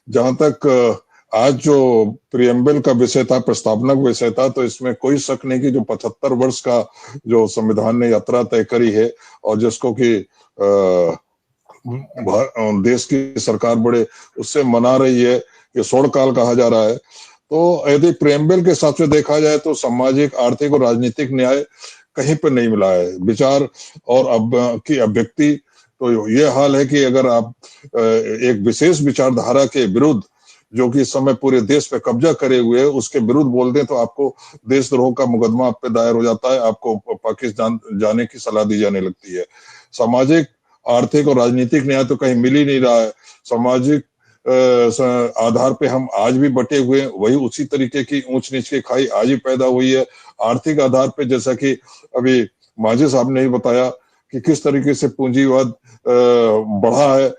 जहां तक आज जो प्रियम्बल का विषय था, प्रस्तावना का विषय था, तो इसमें कोई शक नहीं कि जो 75 वर्ष का जो संविधान ने यात्रा तय करी है और जिसको कि देश की सरकार बड़े उससे मना रही है, ये स्वर्ण काल कहा जा रहा है। तो यदि प्रियम्बल के हिसाब से देखा जाए तो सामाजिक, आर्थिक और राजनीतिक न्याय कहीं पर नहीं मिला है। विचार और अब की अभिव्यक्ति तो ये हाल है कि अगर आप एक विशेष विचारधारा के विरुद्ध, जो कि इस समय पूरे देश पे कब्जा करे हुए है, उसके विरुद्ध बोल दें तो आपको देशद्रोह का मुकदमा आप पे दायर हो जाता है, आपको पाकिस्तान जाने की सलाह दी जाने लगती है। सामाजिक, आर्थिक और राजनीतिक न्याय तो कहीं मिल ही नहीं रहा है। सामाजिक आधार पे हम आज भी बटे हुए हैं, वही उसी तरीके की ऊंच नीच की खाई आज ही पैदा हुई है। आर्थिक आधार पे जैसा कि अभी मांझी साहब ने ही बताया कि किस तरीके से पूंजीवाद बढ़ा है,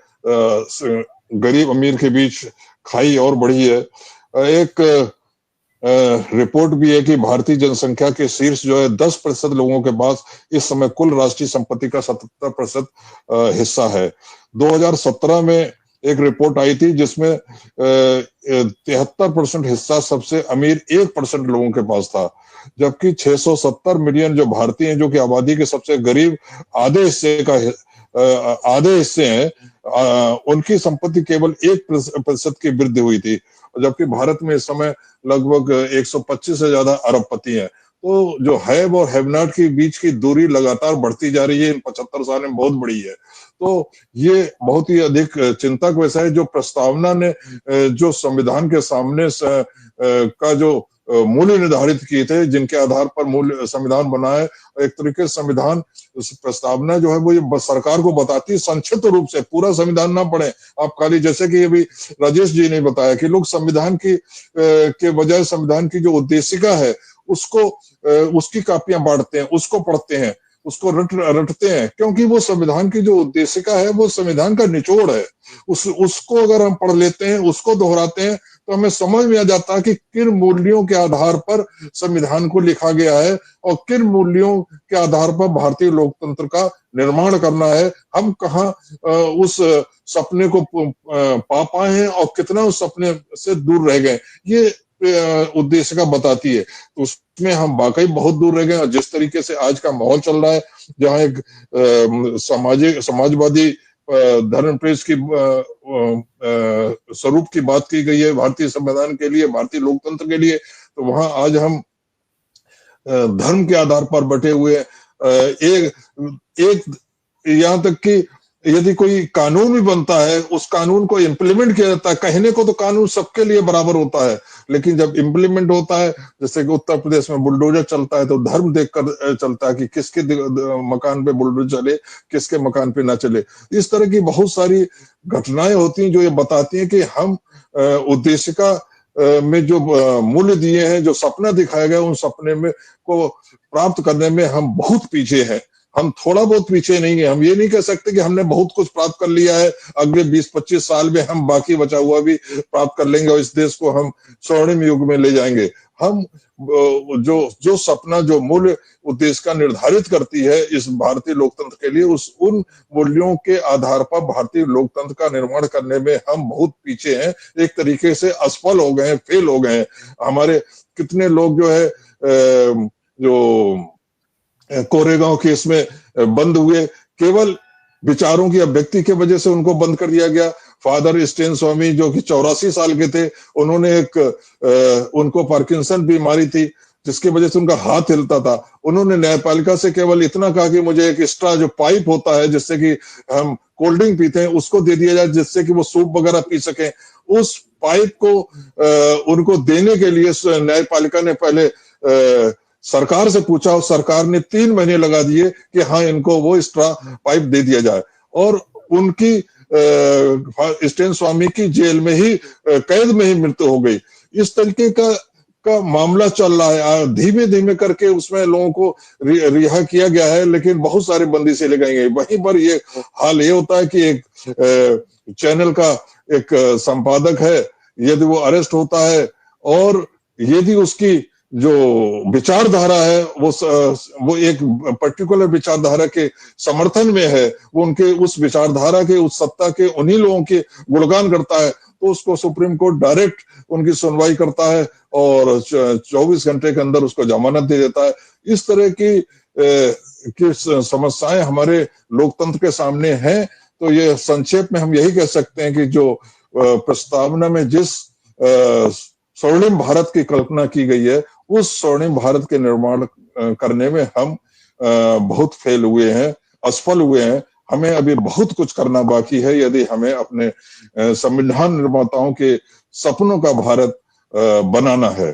गरीब अमीर के बीच खाई और बढ़ी है। एक रिपोर्ट भी है कि भारतीय जनसंख्या के शीर्ष जो है 10% लोगों के पास इस समय कुल राष्ट्रीय संपत्ति का 77% हिस्सा है। 2017 में एक रिपोर्ट आई थी जिसमें 73% हिस्सा सबसे अमीर 1% लोगों के पास था, जबकि 670 मिलियन जो भारतीय हैं, जो कि आबादी के सबसे गरीब आधे हिस्से हैं, उनकी संपत्ति केवल 1% की वृद्धि हुई थी, जबकि भारत में इस समय लगभग 125 से ज्यादा अरबपति हैं। तो जो हैव और हैव नॉट के बीच की दूरी लगातार बढ़ती जा रही है, इन 75 साल में बहुत बड़ी है। तो ये बहुत ही अधिक चिंता का विषय है। जो प्रस्तावना ने जो संविधान के सामने का जो मूल्य निर्धारित किए थे, जिनके आधार पर मूल्य संविधान बना है, एक तरीके से संविधान प्रस्तावना जो है वो ये सरकार को बताती है संक्षिप्त रूप से, पूरा संविधान ना पढ़े आप खाली, जैसे कि अभी राजेश जी ने बताया कि लोग संविधान की के बजाय संविधान की जो उद्देशिका है उसको उसकी कापियां बांटते हैं, उसको पढ़ते हैं, उसको रटते हैं, क्योंकि वो संविधान की जो उद्देशिका है वो संविधान का निचोड़ है। उसको अगर हम पढ़ लेते हैं, उसको दोहराते हैं, तो हमें समझ में आ जाता है कि किन मूल्यों के आधार पर संविधान को लिखा गया है और किन मूल्यों के आधार पर भारतीय लोकतंत्र का निर्माण करना है। हम कहाँ उस सपने को पा पाए हैं और कितना उस सपने से दूर रह गए, ये उद्देश्य का बताती है। तो उसमें हम वाकई बहुत दूर रह गए। और जिस तरीके से आज का माहौल चल रहा है, जहाँ एक समाजवादी धर्मप्रेस की स्वरूप की बात की गई है भारतीय संविधान के लिए, भारतीय लोकतंत्र के लिए, तो वहां आज हम धर्म के आधार पर बटे हुए एक यहाँ तक कि यदि कोई कानून भी बनता है, उस कानून को इम्प्लीमेंट किया जाता है। कहने को तो कानून सबके लिए बराबर होता है, लेकिन जब इम्प्लीमेंट होता है, जैसे कि उत्तर प्रदेश में बुलडोजर चलता है, तो धर्म देखकर चलता है कि किसके मकान पे बुलडोजर चले, किसके मकान पे ना चले। इस तरह की बहुत सारी घटनाएं होती हैं जो ये बताती हैं कि हम उद्देशिका में जो मूल्य दिए हैं, जो सपना दिखाया गया, उन सपने में को प्राप्त करने में हम बहुत पीछे हैं। हम थोड़ा बहुत पीछे नहीं है। हम ये नहीं कह सकते कि हमने बहुत कुछ प्राप्त कर लिया है, अगले 20-25 साल में हम बाकी बचा हुआ भी प्राप्त कर लेंगे और इस देश को हम स्वर्णिम युग में ले जाएंगे। हम जो सपना, जो मूल्य उद्देश्य का निर्धारित करती है इस भारतीय लोकतंत्र के लिए, उन मूल्यों के आधार पर भारतीय लोकतंत्र का निर्माण करने में हम बहुत पीछे हैं। एक तरीके से असफल हो गए हैं, फेल हो गए हैं। हमारे कितने लोग जो है जो कोरेगांव केस में बंद हुए, केवल विचारों की अभिव्यक्ति की वजह से उनको बंद कर दिया गया। फादर स्टेन स्वामी जो कि 84 साल के थे, उन्होंने उनको पार्किंसन बीमारी थी जिसकी वजह से उनका हाथ हिलता था। उन्होंने न्यायपालिका से केवल इतना कहा कि मुझे एक एक्स्ट्रा जो पाइप होता है जिससे कि हम कोल्ड ड्रिंक पीते हैं उसको दे दिया जाए, जिससे कि वो सूप वगैरह पी सके। उस पाइप को उनको देने के लिए न्यायपालिका ने पहले सरकार से पूछा और सरकार ने 3 महीने लगा दिए कि हाँ इनको वो एक्स्ट्रा पाइप दे दिया जाए, और उनकी स्टेन स्वामी की जेल में ही कैद में ही मृत्यु हो गई। इस तरीके का मामला चल रहा है। धीमे धीमे करके उसमें लोगों को रिहा किया गया है, लेकिन बहुत सारे बंदी से ले गए गए। वहीं पर ये हाल ये होता है कि एक चैनल का एक संपादक है, यदि वो अरेस्ट होता है और यदि उसकी जो विचारधारा है वो एक पर्टिकुलर विचारधारा के समर्थन में है, वो उनके उस विचारधारा के, उस सत्ता के उन्हीं लोगों के गुणगान करता है, तो उसको सुप्रीम कोर्ट डायरेक्ट उनकी सुनवाई करता है और 24 घंटे के अंदर उसको जमानत दे देता है। इस तरह की समस्याएं हमारे लोकतंत्र के सामने हैं। तो ये संक्षेप में हम यही कह सकते हैं कि जो प्रस्तावना में जिस स्वर्णिम भारत की कल्पना की गई है, उस स्वर्णिम भारत के निर्माण करने में हम बहुत फेल हुए हैं, असफल हुए हैं। हमें अभी बहुत कुछ करना बाकी है यदि हमें अपने संविधान निर्माताओं के सपनों का भारत बनाना है।